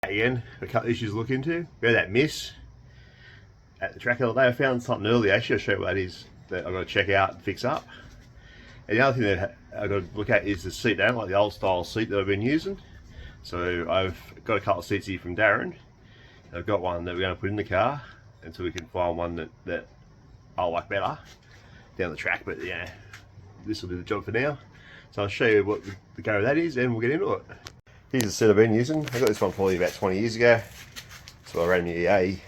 Again, a couple of issues to look into. We had that miss at the track the other day. I found something earlier, actually I'll show you what that is, that I've got to check out and fix up. And the other thing that I've got to look at is the seat. I don't like the old style seat that I've been using. So I've got a couple of seats here from Darren. I've got one that we're going to put in the car until we can find one that I like better down the track. But yeah, this will do the job for now. So I'll show you what the go of that is and we'll get into it. Here's the set I've been using. I got this one probably about 20 years ago. So I ran the EA,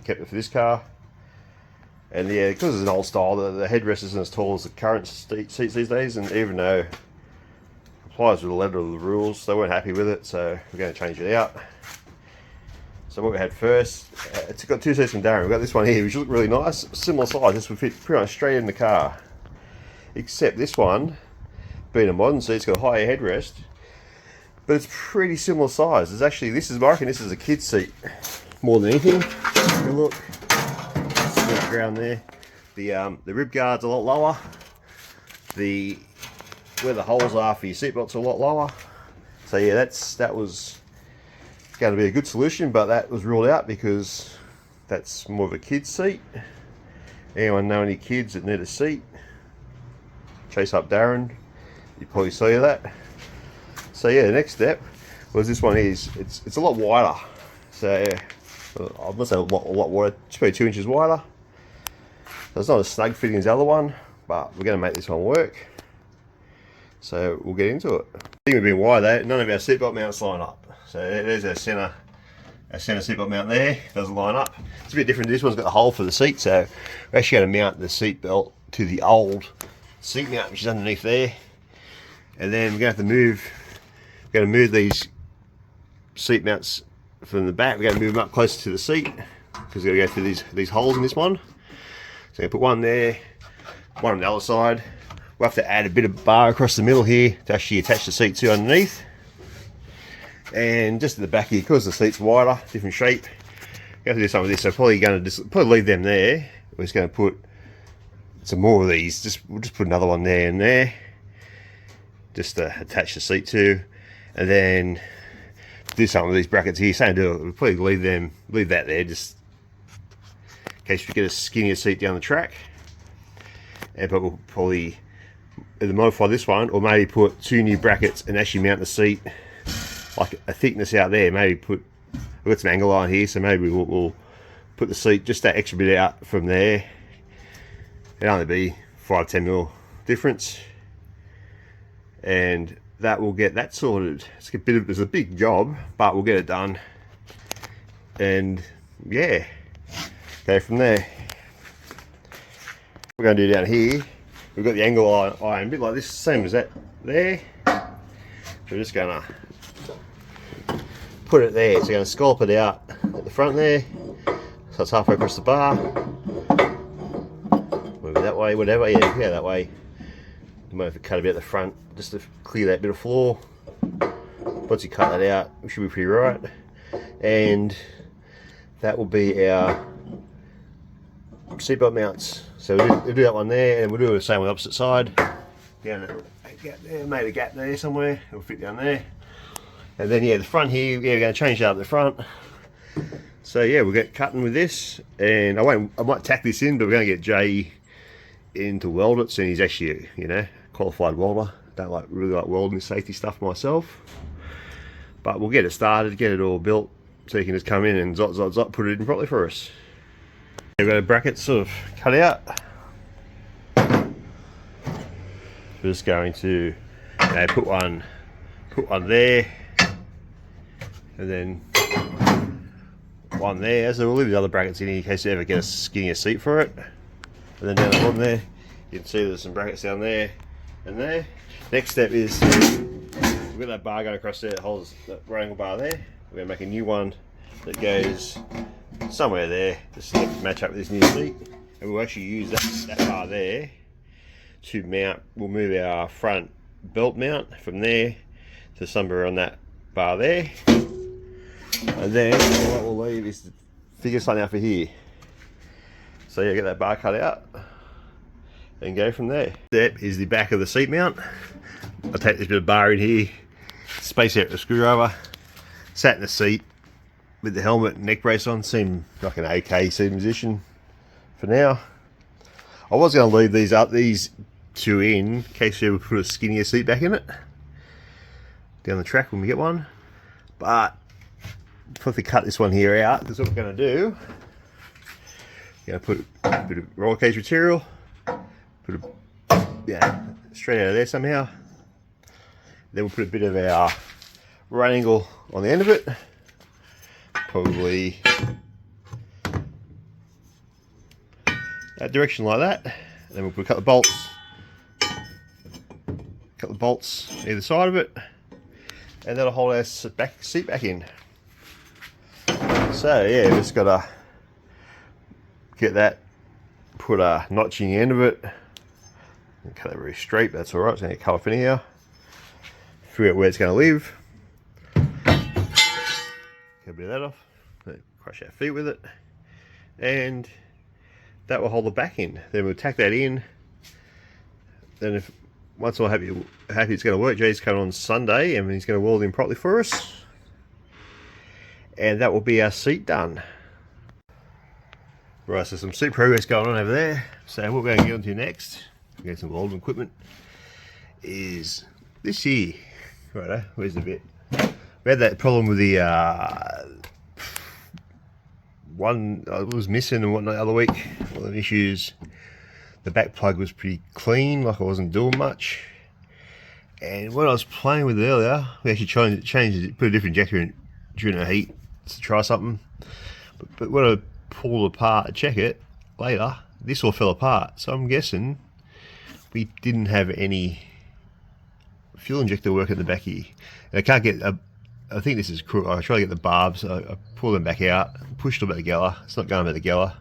kept it for this car. And yeah, because it's an old style, the headrest isn't as tall as the current seats these days. And even though it complies with the letter of the rules, they weren't happy with it. So we're going to change it out. So what we had first, it's got two seats from Darren. We've got this one here, which looks really nice. Similar size, this would fit pretty much straight in the car. Except this one, being a modern seat, it's got a higher headrest. But it's pretty similar size. It's actually, I reckon this is a kid's seat more than anything. Look, the ground there. The rib guard's a lot lower. Where the holes are for your seatbelt's a lot lower. So yeah, that was going to be a good solution, but that was ruled out because that's more of a kid's seat. Anyone know any kids that need a seat? Chase up Darren. You probably saw that. So yeah, the next step was this one is it's a lot wider. So I must say a lot wider. It's probably 2 inches wider. So it's not as snug fitting as the other one, but we're going to make this one work. So we'll get into it. The thing with being wide though, none of our seatbelt mounts line up. So there's our centre seatbelt mount there. Doesn't line up. It's a bit different. This one's got a hole for the seat, so we're actually going to mount the seatbelt to the old seat mount, which is underneath there. And then we're going to have to move these seat mounts from the back. We're going to move them up closer to the seat because we're going to go through these holes in this one. So I'm going to put one there, one on the other side. We'll have to add a bit of bar across the middle here to actually attach the seat to underneath. And just at the back here, because the seat's wider, different shape, we have to do some of this. So probably leave them there. We're just going to put some more of these. We'll just put another one there and there, just to attach the seat to, and then do some of these brackets here. Same do it. We'll probably leave that there, just in case we get a skinnier seat down the track. But we'll probably either modify this one or maybe put 2 new brackets and actually mount the seat like a thickness out there. Maybe we've got some angle line here, so maybe we'll put the seat just that extra bit out from there. It'll only be 5-10 mil difference, and that will get that sorted. It's a big job, but we'll get it done. And yeah, go from there. We're going to do down here, we've got the angle iron, a bit like this, same as that there. So we're just going to put it there. So we're going to scallop it out at the front there, so it's halfway across the bar. Maybe that way, whatever, yeah, that way. You might have to cut a bit at the front just to clear that bit of floor. Once you cut that out, we should be pretty right. And that will be our seatbelt mounts. So we'll do that one there, and we'll do the same on the opposite side. Down there, made a gap there somewhere. It'll fit down there. And then yeah, the front here, yeah, we're going to change that up the front. So yeah, we'll get cutting with this, and I might tack this in, but we're going to get Jay in to weld it, so he's actually a qualified welder. Don't really like welding safety stuff myself, but we'll get it started, get it all built, so he can just come in and zot, put it in properly for us. We've got a bracket sort of cut out. We're just going to put one there, and then one there. So we'll leave the other brackets in case you ever get a skinnier seat for it. And then down the bottom there, you can see there's some brackets down there and there. Next step is we've got that bar going across there that holds that right angle bar there. We're going to make a new one that goes somewhere there just to match up with this new seat. And we'll actually use that bar there to mount. We'll move our front belt mount from there to somewhere on that bar there. And then what we'll leave is to figure something out for here. So yeah, get that bar cut out and go from there. Step is the back of the seat mount. I'll take this bit of bar in here, space out the screwdriver, sat in the seat, with the helmet and neck brace on seemed like an AK seating position for now. I was going to leave these two in case we ever put a skinnier seat back in it down the track when we get one. But if we cut this one here out, this is what we're going to do. We're going to put a bit of roller cage material, put a, straight out of there somehow. Then we'll put a bit of our right angle on the end of it, probably that direction like that. And then we'll put a couple of bolts either side of it, and that'll hold our seat back in. So yeah, just gotta get that, put a notch in the end of it, and cut it very straight. That's all right. It's gonna cut off in here. Figure out where it's gonna live. Cut a bit of that off. Crush our feet with it, and that will hold the back in. Then we'll tack that in. Then once I'm happy it's going to work, Jay's coming on Sunday and he's going to weld in properly for us, and that will be our seat done. Right, so some seat progress going on over there. So what we're going to get onto next, get some welding equipment, is this here. Righto, where's the bit? We had that problem with the one was missing and whatnot the other week. All the issues. The back plug was pretty clean, like I wasn't doing much. And when I was playing with it earlier, we actually changed it, put a different injector in during the heat to try something. But when I pulled it apart to check it later, this all fell apart. So I'm guessing we didn't have any fuel injector work at the back here. And I can't get I think this is crook. I try to get the barbs. I pull them back out, pushed them at the geller. It's not going about the geller.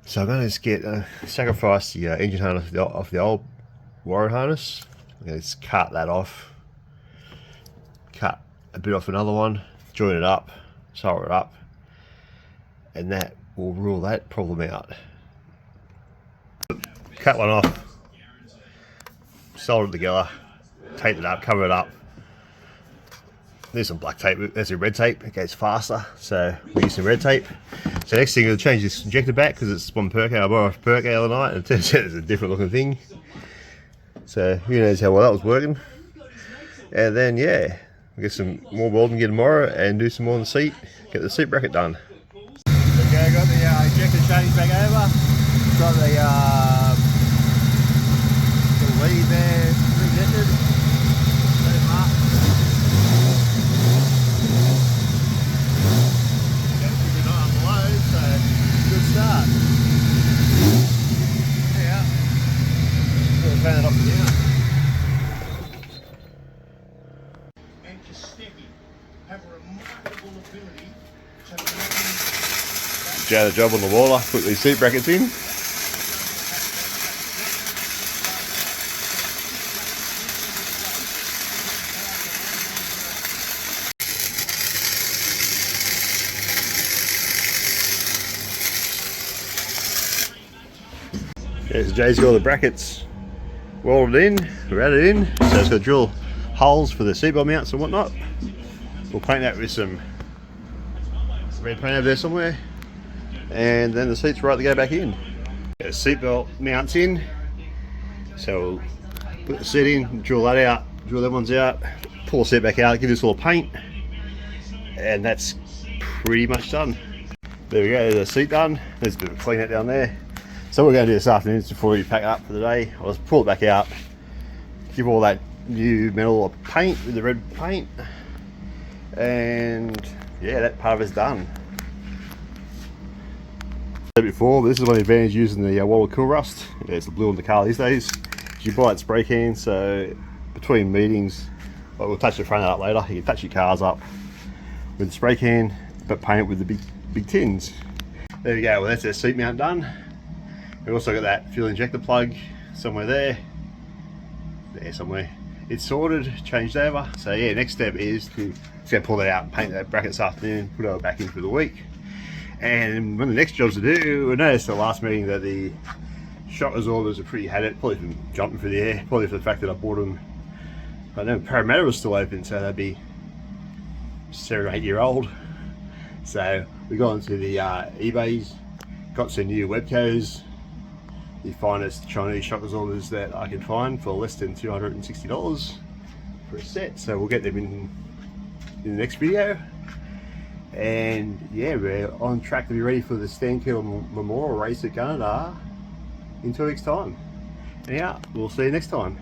So I'm going to just get sacrifice the engine harness off the old warrant harness. I'm going to just cut that off. Cut a bit off another one. Join it up. Solder it up. And that will rule that problem out. Cut one off. Solder it together. Tape it up. Cover it up. There's some black tape, there's some red tape, it goes faster, so we use some red tape. So next thing, we'll change this injector back because it's one Perco. I borrowed a Perco the other night and it turns out it's a different looking thing. So who knows how well that was working. And then yeah, we'll get some more welding gear tomorrow and do some more on the seat, get the seat bracket done. Okay, got the injector changed back over. Got the lead there reinjected. Start. Yeah. We'll fan it up again. And to steady, have a remarkable ability to do the job on the water, put these seat brackets in. Yeah, so Jay's got all the brackets welded in, routed in, so it's got to drill holes for the seatbelt mounts and whatnot. We'll paint that with some red paint over there somewhere, and then the seat's right to go back in. Get the seatbelt mounts in, so we'll put the seat in, drill that out, drill them ones out, pull the seat back out, give this a little paint, and that's pretty much done. There we go, there's the seat done. There's a bit of a clean out down there. So what we're going to do this afternoon is before we pack up for the day, I'll just pull it back out, give all that new metal paint with the red paint, and yeah, that part of it's done. Said before, but this is one of the advantages using the Waller Cool Rust. Yeah, it's the blue on the car these days. You buy it spray can, so between meetings, well, we'll touch the front up later. You can touch your cars up with the spray can, but paint it with the big tins. There we go. Well, that's our seat mount done. We've also got that fuel injector plug somewhere there somewhere. It's sorted, changed over. So yeah, next step is to pull that out and paint that bracket this afternoon, put it back in for the week. And one of the next jobs to do, we noticed at the last meeting that the shock absorbers are pretty had it, probably from jumping through the air, probably for the fact that I bought them. I know Parramatta was still open, so they'd be 7 or 8 year old. So we got onto the eBays, got some new Webcos, the finest Chinese shock absorbers that I can find for less than $260 for a set. So we'll get them in the next video. And yeah, we're on track to be ready for the Stankill Memorial Race at Gunnedah in 2 weeks time. Anyhow, we'll see you next time.